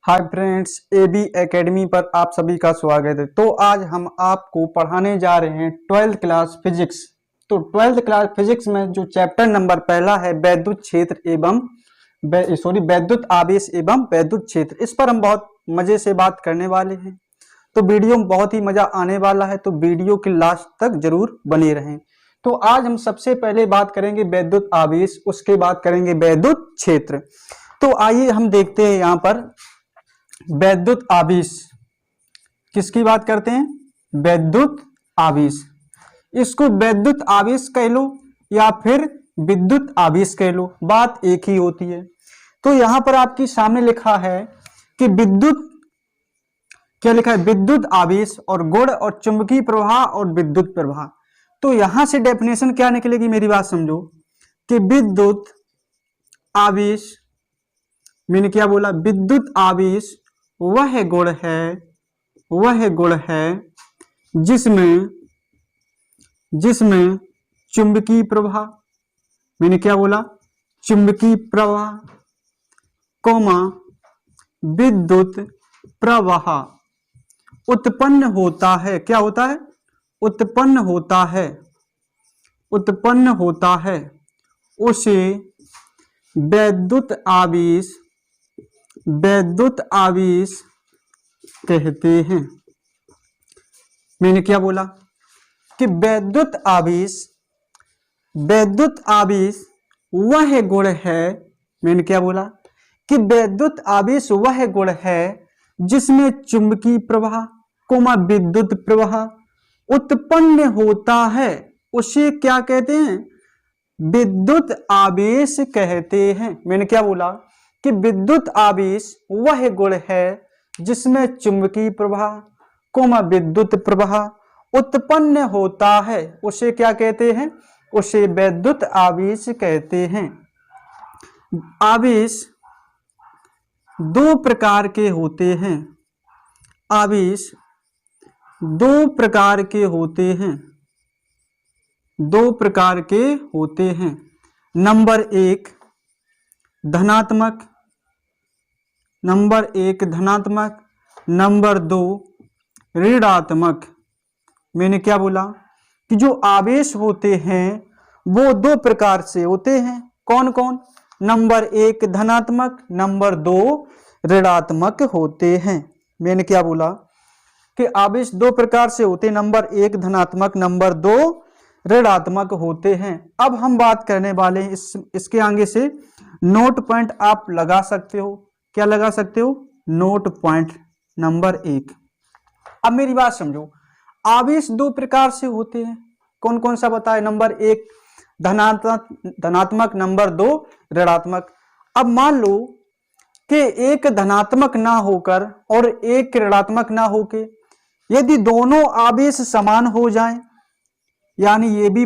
Hi friends, AB academy पर आप सभी का स्वागत है। तो आज हम आपको पढ़ाने जा रहे हैं 12th क्लास फिजिक्स। तो 12th क्लास फिजिक्स में जो चैप्टर नंबर पहला है वैद्युत क्षेत्र एवं वैद्युत आवेश एवं वैद्युत क्षेत्र, इस पर हम बहुत मजे से बात करने वाले हैं। तो वीडियो में बहुत ही मजा आने वाला है, तो वीडियो के लास्ट तक जरूर बने रहें। तो आज हम सबसे पहले बात करेंगे वैद्युत आवेश, उसके बाद करेंगे वैद्युत क्षेत्र। तो आइए हम देखते हैं यहाँ पर वैद्युत आवेश किसकी बात करते हैं, वैद्युत आवेश। इसको वैद्युत आवेश कह लो या फिर विद्युत आवेश कह लो, बात एक ही होती है। तो यहां पर आपके सामने लिखा है कि विद्युत, क्या लिखा है, विद्युत आवेश और गुण और चुंबकीय प्रवाह और विद्युत प्रवाह। तो यहां से डेफिनेशन क्या निकलेगी, मेरी बात समझो कि विद्युत आवेश, मैंने क्या बोला, विद्युत आवेश वह गुण है जिसमें चुंबकीय प्रवाह, मैंने क्या बोला, चुंबकीय प्रवाह कोमा विद्युत प्रवाह उत्पन्न होता है। क्या होता है, उत्पन्न होता है उसे वैद्युत आवेश कहते हैं। मैंने क्या बोला कि वैद्युत आवेश वह गुण है, मैंने क्या बोला कि वैद्युत आवेश वह गुण है जिसमें चुंबकीय प्रवाह कोमा विद्युत प्रवाह उत्पन्न होता है, उसे क्या कहते हैं, विद्युत आवेश कहते हैं। मैंने क्या बोला कि विद्युत आवेश वह गुण है जिसमें चुंबकीय प्रवाह कोमा विद्युत प्रवाह उत्पन्न होता है, उसे क्या कहते हैं, उसे वैद्युत आवेश कहते हैं। आवेश दो प्रकार के होते हैं, आवेश दो प्रकार के होते हैं। नंबर एक धनात्मक, नंबर दो ऋणात्मक। मैंने क्या बोला कि जो आवेश होते हैं वो दो प्रकार से होते हैं। कौन कौन, नंबर एक धनात्मक, नंबर दो ऋणात्मक होते हैं। मैंने क्या बोला कि आवेश दो प्रकार से होते हैं, नंबर एक धनात्मक, नंबर दो ऋणात्मक होते हैं। अब हम बात करने वाले हैं इसके आगे से नोट पॉइंट आप लगा सकते हो। क्या लगा सकते हो, नोट पॉइंट नंबर एक। अब मेरी बात समझो, आवेश दो प्रकार से होते हैं, कौन कौन सा बताए, नंबर एक धनात्मक, नंबर दो ऋणात्मक। अब मान लो कि एक धनात्मक ना होकर और एक ऋणात्मक ना होके यदि दोनों आवेश समान हो जाएं, यानी ये भी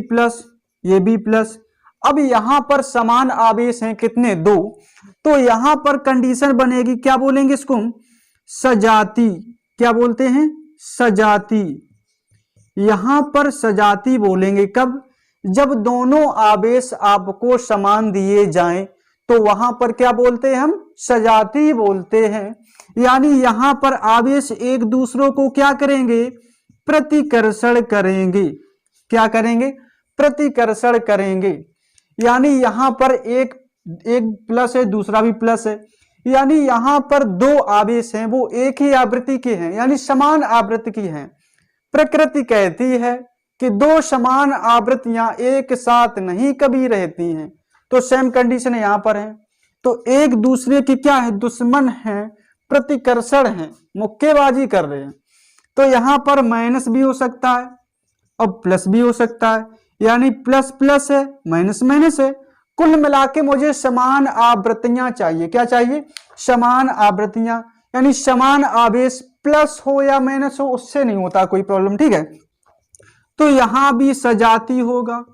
प्लस, अब यहां पर समान आवेश हैं कितने, दो, तो यहां पर कंडीशन बनेगी, क्या बोलेंगे इसको, सजाती। क्या बोलते हैं, सजाती। यहां पर सजाती बोलेंगे कब, जब दोनों आवेश आपको समान दिए जाएं तो वहां पर क्या बोलते हैं, हम सजाती बोलते हैं। यानी यहां पर आवेश एक दूसरों को क्या करेंगे, प्रतिकर्षण करेंगे। क्या करेंगे, प्रतिकर्षण करेंगे। यानी यहां पर एक प्लस है, दूसरा भी प्लस है, यानी यहां पर दो आवेश हैं वो एक ही आवृत्ति के हैं, यानी समान आवृत्ति की हैं। प्रकृति कहती है कि दो समान आवृत्तियां एक साथ नहीं कभी रहती हैं। तो सेम कंडीशन यहां पर है, तो एक दूसरे की क्या है, दुश्मन है, प्रतिकर्षण है, मुक्केबाजी कर रहे हैं। तो यहां पर माइनस भी हो सकता है और प्लस भी हो सकता है, यानी प्लस प्लस है, माइनस माइनस है। कुल मिला के मुझे समान आवृत्तियां चाहिए। क्या चाहिए, समान आवृत्तियां, यानी समान आवेश प्लस हो या माइनस हो उससे नहीं होता कोई प्रॉब्लम, ठीक है। तो यहां भी सजाती होगा,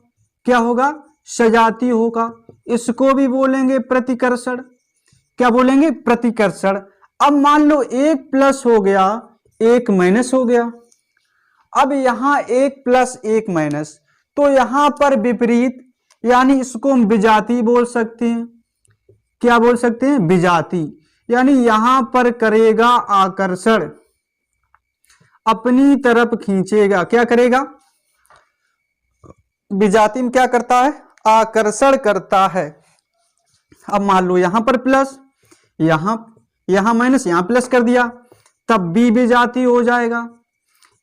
क्या होगा, सजाती होगा। इसको भी बोलेंगे प्रतिकर्षण। क्या बोलेंगे, प्रतिकर्षण। अब मान लो एक प्लस हो गया, एक माइनस हो गया। अब यहां एक प्लस एक माइनस, तो यहां पर विपरीत, यानी इसको हम विजाती बोल सकते हैं। क्या बोल सकते हैं, विजाती। यानी यहां पर करेगा आकर्षण, अपनी तरफ खींचेगा। क्या करेगा? विजातीय में क्या करता है? आकर्षण करता है। अब मान लो यहां पर प्लस, यहां माइनस, यहां प्लस कर दिया, तब भी विजातीय हो जाएगा।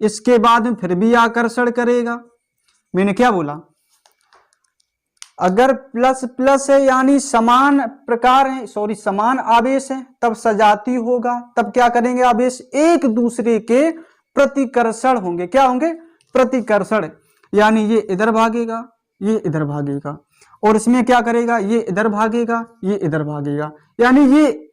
इसके बाद में फिर भी आकर्षण करेगा। मैंने क्या बोला? अगर प्लस प्लस है यानी समान प्रकार है, सॉरी समान आवेश है, तब सजातीय होगा। तब क्या करेंगे? आवेश एक दूसरे के प्रतिकर्षण होंगे। क्या होंगे? प्रतिकर्षण। यानी ये इधर भागेगा, ये इधर भागेगा, और इसमें क्या करेगा? ये इधर भागेगा, ये इधर भागेगा, यानी ये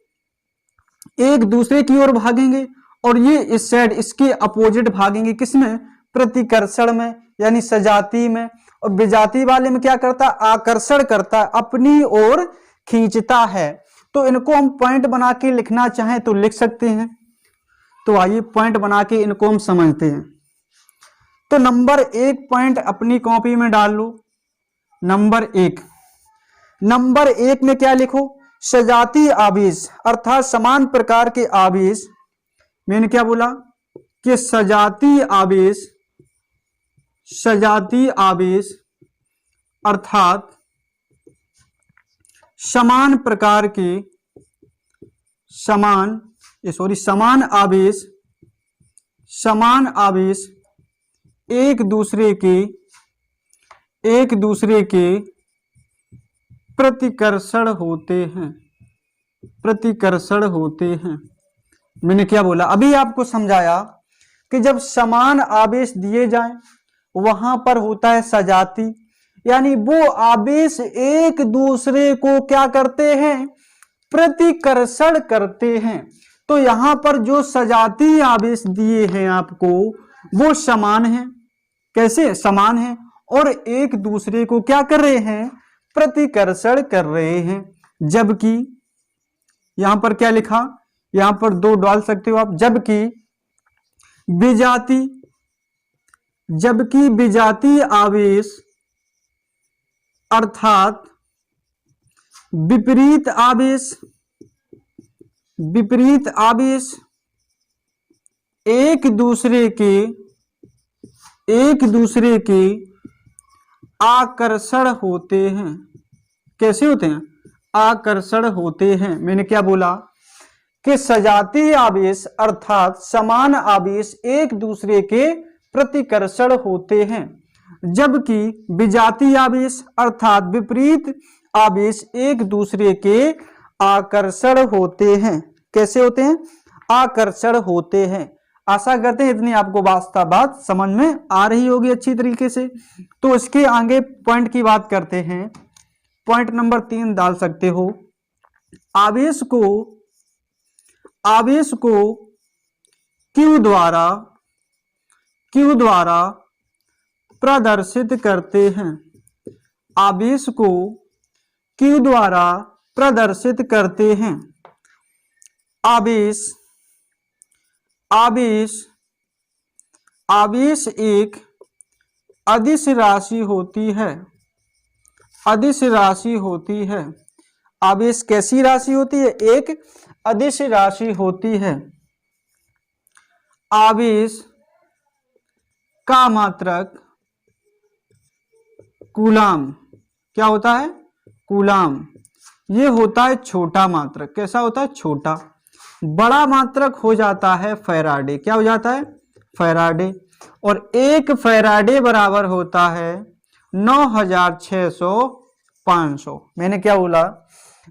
एक दूसरे की ओर भागेंगे और ये इस साइड इसके अपोजिट भागेंगे। किसमें? प्रतिकर्षण में, यानी सजातीय में। और विजातीय वाले में क्या करता है? आकर्षण करता है, अपनी ओर खींचता है। तो इनको हम पॉइंट बना के लिखना चाहें तो लिख सकते हैं। तो आइए पॉइंट बना के इनको हम समझते हैं। तो नंबर 1 पॉइंट अपनी कॉपी में डाल लो। नंबर 1 में क्या लिखो? सजातीय आवेश अर्थात समान प्रकार के आवेश। मैंने क्या बोला? कि सजातीय आवेश अर्थात समान आवेश एक दूसरे के प्रतिकर्षण होते हैं। मैंने क्या बोला? अभी आपको समझाया कि जब समान आवेश दिए जाएं वहां पर होता है सजातीय, यानी वो आवेश एक दूसरे को क्या करते हैं? प्रतिकर्षण करते हैं। तो यहां पर जो सजातीय आवेश दिए हैं आपको वो समान है। कैसे? समान है और एक दूसरे को क्या कर रहे हैं? प्रतिकर्षण कर रहे हैं। जबकि यहां पर क्या लिखा? यहां पर 2 डाल सकते हो आप। जबकि विजातीय आवेश अर्थात विपरीत आवेश एक दूसरे के आकर्षण होते हैं। कैसे होते हैं? आकर्षण होते हैं। मैंने क्या बोला? कि सजातीय आवेश अर्थात समान आवेश एक दूसरे के प्रतिकर्षण होते हैं, जबकि विजातीय आवेश अर्थात विपरीत आवेश एक दूसरे के आकर्षण होते हैं। कैसे होते हैं? आकर्षण होते हैं। आशा करते हैं इतनी आपको वास्तव बात समझ में आ रही होगी अच्छी तरीके से। तो इसके आगे पॉइंट की बात करते हैं। पॉइंट नंबर 3 डाल सकते हो। आवेश को Q द्वारा प्रदर्शित करते हैं। आवेश को Q द्वारा प्रदर्शित करते हैं। आवेश एक अदिश राशि होती है। आवेश कैसी राशि होती है? एक अदिश राशि होती है। आवेश का मात्रक कूलाम। क्या होता है? कूलाम। ये होता है छोटा मात्रक। कैसा होता है? छोटा। बड़ा मात्रक हो जाता है फैराडे। क्या हो जाता है? फैराडे। और 1 फैराडे बराबर होता है 9600-500। मैंने क्या बोला?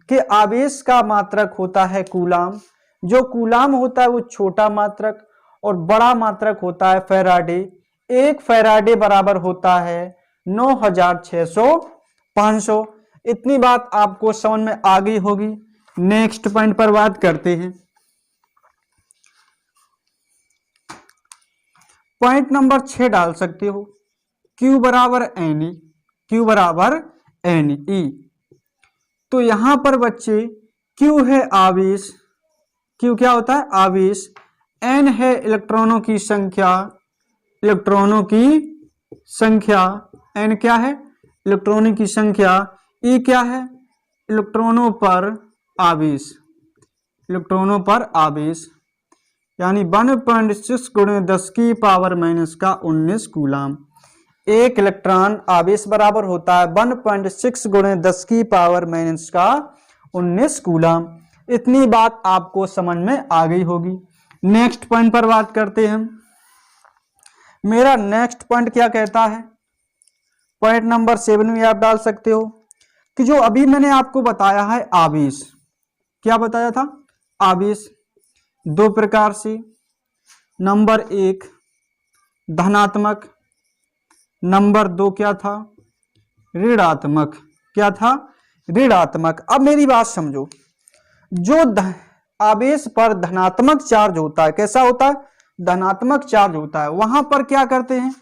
कि आवेश का मात्रक होता है कूलाम। जो कूलाम होता है वो छोटा मात्रक और बड़ा मात्रक होता है फैराडे। 1 फैराडे बराबर होता है 9600-500। इतनी बात आपको समझ में आ गई होगी। नेक्स्ट पॉइंट पर बात करते हैं। पॉइंट नंबर 6 डाल सकते हो। Q बराबर Ne। तो यहां पर बच्चे Q है आवेश। Q क्या होता है? आवेश। N है इलेक्ट्रॉनों की संख्या। N क्या है? इलेक्ट्रॉनों की संख्या। E क्या है? इलेक्ट्रॉनों पर आवेश। इलेक्ट्रॉनों पर आवेश, यानी 1.6 गुणे 10 की पावर माइनस का 19 कूलाम। एक इलेक्ट्रॉन आवेश बराबर होता है 1.6 गुणे 10 की पावर माइनस का 19 कूलाम। इतनी बात आपको समझ में आ गई होगी। नेक्स्ट पॉइंट पर बात करते हैं। मेरा नेक्स्ट पॉइंट क्या कहता है, पॉइंट नंबर 7 में आप डाल सकते हो कि जो अभी मैंने आपको बताया है आवेश, क्या बताया था, आवेश दो प्रकार से, नंबर 1 धनात्मक, नंबर 2 क्या था, ऋणात्मक। क्या था, ऋणात्मक। अब मेरी बात समझो, जो आवेश पर धनात्मक चार्ज होता है, कैसा होता है, धनात्मक चार्ज होता है, वहां पर क्या करते हैं,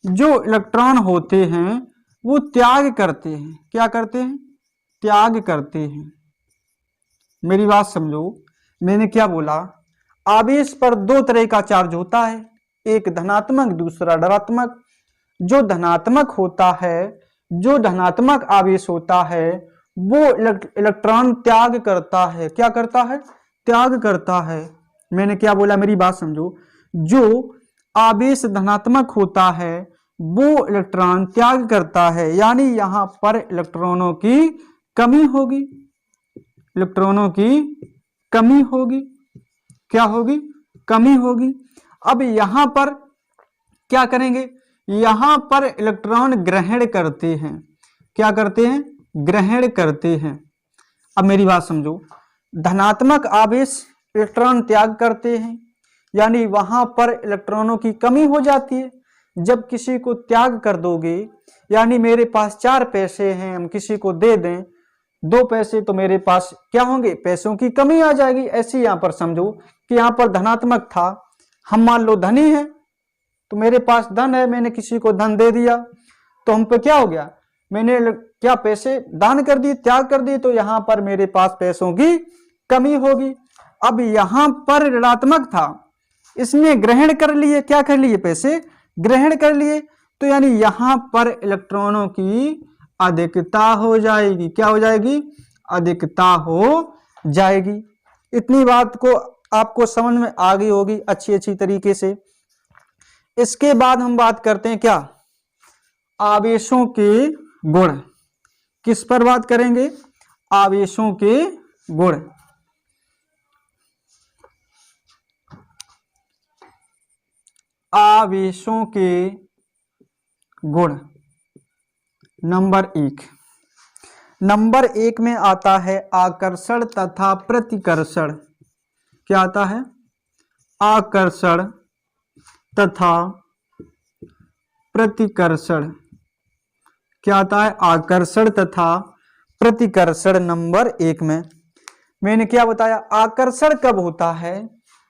जो इलेक्ट्रॉन होते हैं वो त्याग करते हैं। क्या करते हैं, त्याग करते हैं। मेरी बात समझो, मैंने क्या बोला, आवेश पर दो तरह का चार्ज होता है, एक धनात्मक दूसरा ऋणात्मक। जो धनात्मक होता है, जो धनात्मक आवेश होता है वो इलेक्ट्रॉन त्याग करता है। क्या करता है, त्याग करता है। मैंने क्या बोला, मेरी बात समझो, जो आवेश धनात्मक होता है वो इलेक्ट्रॉन त्याग करता है, यानी यहां पर इलेक्ट्रॉनों की कमी होगी, इलेक्ट्रॉनों की कमी होगी। क्या होगी, कमी होगी। अब यहां पर क्या करेंगे, यहां पर इलेक्ट्रॉन ग्रहण करते हैं। क्या करते हैं, ग्रहण करते हैं। अब मेरी बात समझो, धनात्मक आवेश इलेक्ट्रॉन त्याग करते हैं, यानी वहां पर इलेक्ट्रॉनों की कमी हो जाती है। जब किसी को त्याग कर दोगे, यानी मेरे पास 4 पैसे हैं, हम किसी को दे दें 2 पैसे, तो मेरे पास क्या होंगे, पैसों की कमी आ जाएगी। ऐसे यहां पर समझो कि यहां पर धनात्मक था, हम मान लो धनी है, तो मेरे पास धन है, मैंने किसी को धन दे दिया, तो हम पे क्या हो गया, मैंने क्या पैसे दान कर दिए, त्याग कर दिए, तो यहां पर मेरे पास पैसों की कमी होगी। अब यहां पर ऋणात्मक था, इसने ग्रहण कर लिए, क्या कर लिए, पैसे ग्रहण कर लिए, तो यानी यहां पर इलेक्ट्रॉनों की अधिकता हो जाएगी। क्या हो जाएगी, अधिकता हो जाएगी। इतनी बात को आपको समझ में आ गई होगी अच्छी तरीके से। इसके बाद हम बात करते हैं क्या, आवेशों के गुण। किस पर बात करेंगे, आवेशों के गुण। आवेशों के गुण नंबर 1, नंबर 1 में आता है आकर्षण तथा प्रतिकर्षण। क्या आता है, आकर्षण तथा प्रतिकर्षण। क्या आता है, आकर्षण तथा प्रतिकर्षण नंबर 1 में। मैंने क्या बताया, आकर्षण कब होता है,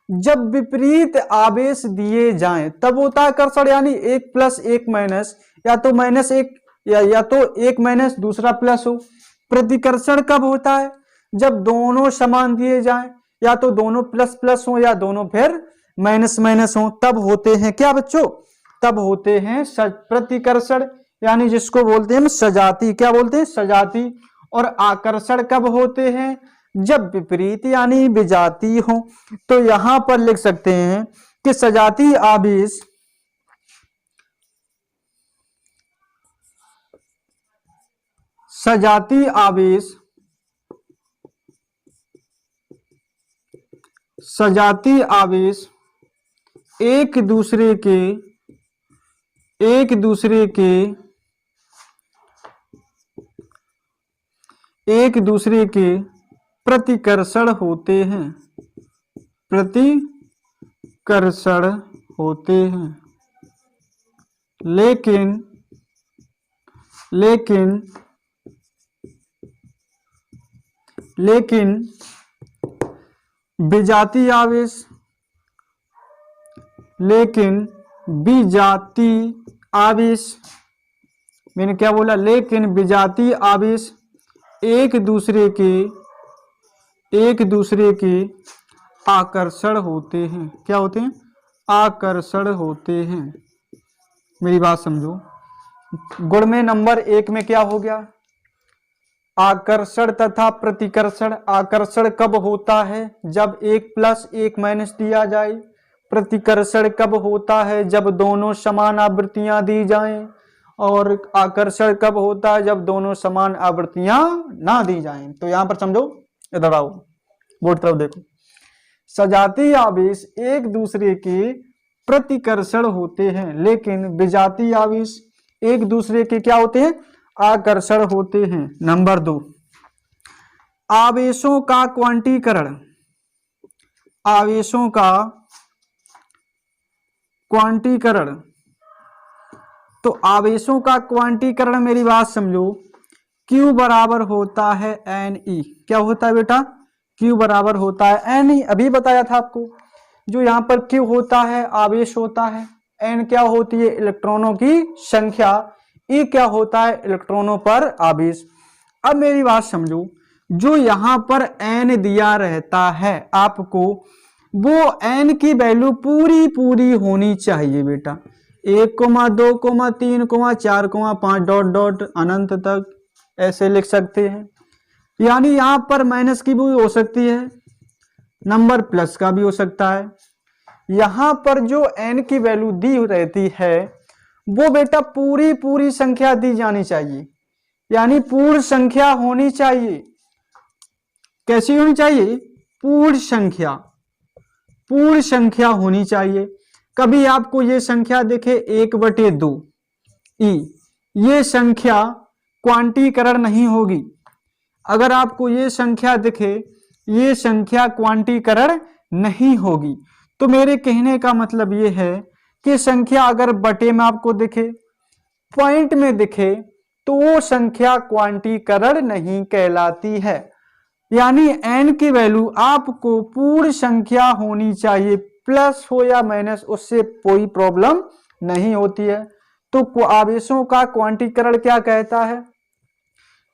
जब विपरीत आवेश दिए जाएं तब होता है आकर्षण, यानी 1 प्लस 1 माइनस, या तो -1 या तो 1 माइनस दूसरा प्लस हो। प्रतिकर्षण कब होता है, जब दोनों समान दिए जाएं, या तो दोनों प्लस प्लस हो या दोनों फिर माइनस माइनस हो, तब होते हैं क्या बच्चों, तब होते हैं प्रतिकर्षण, यानी जिसको बोलते हैं सजाती। क्या बोलते हैं, सजाती। और आकर्षण कब होते हैं, जब विपरीत यानी विजाती हो। तो यहां पर लिख सकते हैं कि सजाती आवेश सजाती आवेश सजाती आवेश एक दूसरे के प्रतिकर्षण होते हैं, प्रतिकर्षण होते हैं। लेकिन विजाती आवेश, मैंने क्या बोला, लेकिन विजाती आवेश एक दूसरे के आकर्षण होते हैं। क्या होते हैं, आकर्षण होते हैं। मेरी बात समझो, गुण में नंबर 1 में क्या हो गया, आकर्षण तथा प्रतिकर्षण। आकर्षण कब होता है? जब 1 प्लस 1 माइनस दिया जाए। प्रतिकर्षण कब होता है? जब दोनों समान आवृत्तियां दी जाएं। और आकर्षण कब होता है? जब दोनों समान आवृत्तियां ना दी जाएं। तो यहां पर समझो, इधर आओ, बोर्ड तरफ देखो। सजातीय आवेश एक दूसरे के प्रतिकर्षण होते हैं, लेकिन विजातीय आवेश एक दूसरे के क्या होते हैं? आकर्षण होते हैं। नंबर 2, आवेशों का क्वांटीकरण। आवेशों का क्वांटीकरण। तो आवेशों का क्वांटीकरण, मेरी बात समझो, Q बराबर होता है Ne। क्या होता है बेटा? Q बराबर होता है Ne। अभी बताया था आपको। जो यहाँ पर Q होता है आवेश होता है, N क्या होती है? इलेक्ट्रॉनों की संख्या, E क्या होता है? इलेक्ट्रॉनों पर आवेश। अब मेरी बात समझो, जो यहाँ पर N दिया रहता है आपको, वो N की वैल्यू पूरी पूरी होनी चाहिए बेटा। 1, 2, 3, 4, 5 डॉट डॉट अनंत तक ऐसे लिख सकते हैं। यानी यहां पर माइनस की भी हो सकती है, नंबर प्लस का भी हो सकता है। यहां पर जो n की वैल्यू दी रहती है वो बेटा पूरी पूरी संख्या दी जानी चाहिए, यानी पूर्ण संख्या होनी चाहिए। कैसी होनी चाहिए? पूर्ण संख्या। पूर्ण संख्या होनी चाहिए। कभी आपको ये संख्या दिखे 1/2 ई, ये संख्या क्वांटीकरण नहीं होगी। अगर आपको ये संख्या दिखे, ये संख्या क्वांटीकरण नहीं होगी। तो मेरे कहने का मतलब ये है कि संख्या अगर बटे में आपको दिखे, पॉइंट में दिखे, तो वो संख्या क्वांटीकरण नहीं कहलाती है। यानी n की वैल्यू आपको पूर्ण संख्या होनी चाहिए, प्लस हो या माइनस, उससे कोई प्रॉब्लम नहीं होती है। तो आवेशों का क्वांटीकरण क्या कहता है?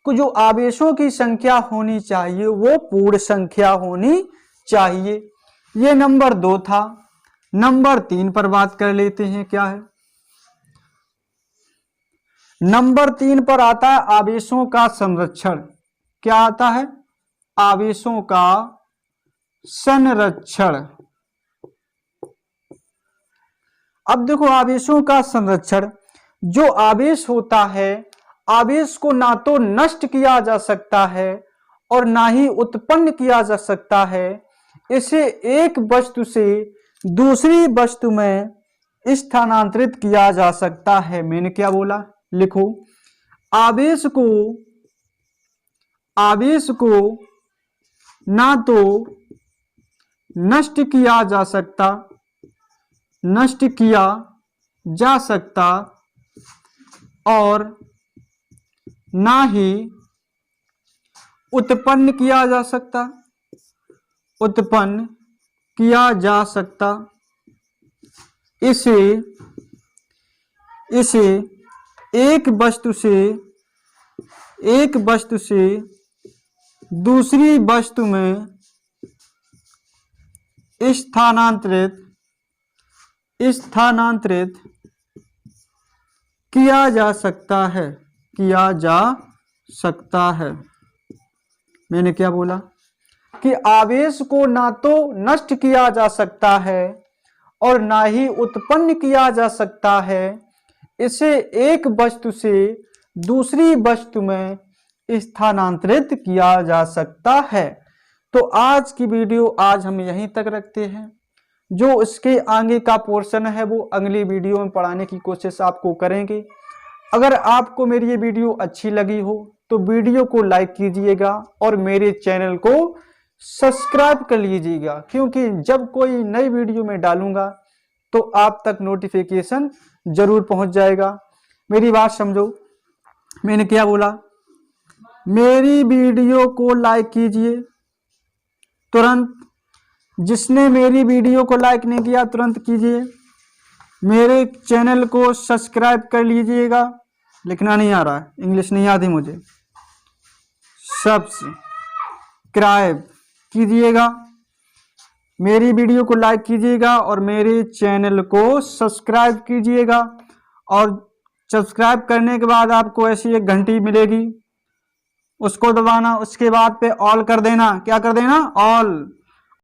जो आवेशों की संख्या होनी चाहिए वो पूर्ण संख्या होनी चाहिए। ये नंबर 2 था। नंबर 3 पर बात कर लेते हैं। क्या है? नंबर 3 पर आता है आवेशों का संरक्षण। क्या आता है? आवेशों का संरक्षण। अब देखो, आवेशों का संरक्षण, जो आवेश होता है, आवेश को ना तो नष्ट किया जा सकता है और ना ही उत्पन्न किया जा सकता है। इसे एक वस्तु से दूसरी वस्तु में स्थानांतरित किया जा सकता है। मैंने क्या बोला? लिखो, आवेश को ना तो नष्ट किया जा सकता और ना ही उत्पन्न किया जा सकता। इसे एक वस्तु से दूसरी वस्तु में स्थानांतरित किया जा सकता है। मैंने क्या बोला? कि आवेश को ना तो नष्ट किया जा सकता है और ना ही उत्पन्न किया जा सकता है। इसे एक वस्तु से दूसरी वस्तु में स्थानांतरित किया जा सकता है। तो आज की वीडियो आज हम यहीं तक रखते हैं। जो इसके आगे का पोर्शन है वो अगली वीडियो में पढ़ाने की कोशिश आपको करेंगे। अगर आपको मेरी ये वीडियो अच्छी लगी हो तो वीडियो को लाइक कीजिएगा और मेरे चैनल को सब्सक्राइब कर लीजिएगा, क्योंकि जब कोई नई वीडियो में डालूंगा तो आप तक नोटिफिकेशन जरूर पहुंच जाएगा। मेरी बात समझो, मैंने क्या बोला? मेरी वीडियो को लाइक कीजिए तुरंत। जिसने मेरी वीडियो को लाइक नहीं किया तुरंत कीजिए। मेरे चैनल को सब्सक्राइब कर लीजिएगा। लिखना नहीं आ रहा है, इंग्लिश नहीं आती मुझे। सब्सक्राइब कीजिएगा, मेरी वीडियो को लाइक कीजिएगा और मेरे चैनल को सब्सक्राइब कीजिएगा। और सब्सक्राइब करने के बाद आपको ऐसी एक घंटी मिलेगी, उसको दबाना, उसके बाद पे ऑल कर देना, क्या कर देना, ऑल।